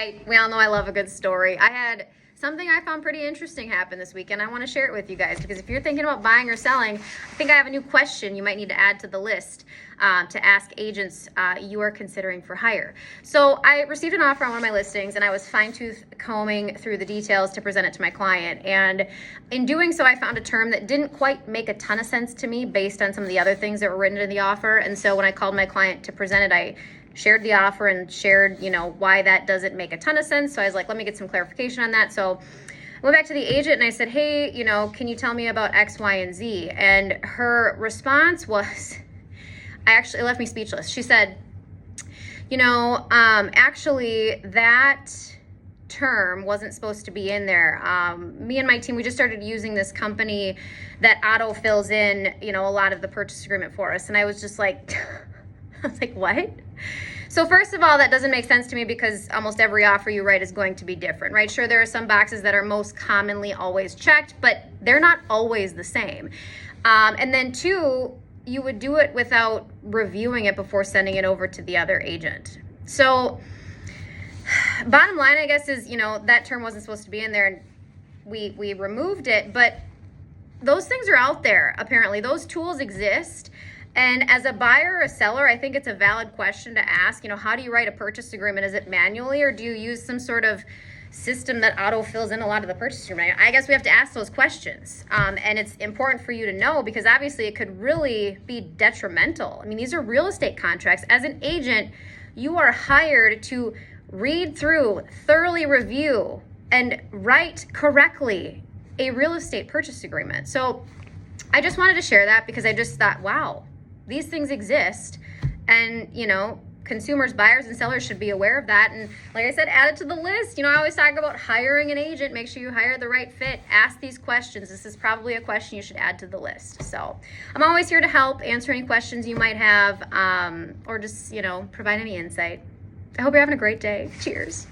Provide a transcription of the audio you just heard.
right, we all know I love a good story. I had something I found pretty interesting happen this weekend. I want to share it with you guys because if you're thinking about buying or selling, I think I have a new question you might need to add to the list to ask agents you are considering for hire. So I received an offer on one of my listings and I was fine-tooth combing through the details to present it to my client. And in doing so, I found a term that didn't quite make a ton of sense to me based on some of the other things that were written in the offer. And so when I called my client to present it, I shared the offer and shared, why that doesn't make a ton of sense. So I was like, let me get some clarification on that. So I went back to the agent and I said, hey, can you tell me about X, Y, and Z? And her response was, it left me speechless. She said, actually that term wasn't supposed to be in there. Me and my team, we just started using this company that auto fills in, a lot of the purchase agreement for us. And I was just like, I was like, what? So first of all, that doesn't make sense to me because almost every offer you write is going to be different, right? Sure, there are some boxes that are most commonly always checked, but they're not always the same. And then two, you would do it without reviewing it before sending it over to the other agent. So bottom line, I guess, is, that term wasn't supposed to be in there and we removed it, but those things are out there. Apparently those tools exist. And as a buyer or a seller, I think it's a valid question to ask, how do you write a purchase agreement? Is it manually or do you use some sort of system that auto fills in a lot of the purchase agreement? I guess we have to ask those questions. And it's important for you to know because obviously it could really be detrimental. I mean, these are real estate contracts. As an agent, you are hired to read through, thoroughly review, and write correctly a real estate purchase agreement. So I just wanted to share that because I just thought, wow, these things exist, and consumers, buyers, and sellers should be aware of that. And like I said, add it to the list. I always talk about hiring an agent. Make sure you hire the right fit. Ask these questions. This is probably a question you should add to the list. So I'm always here to help answer any questions you might have, or just provide any insight. I hope you're having a great day. Cheers.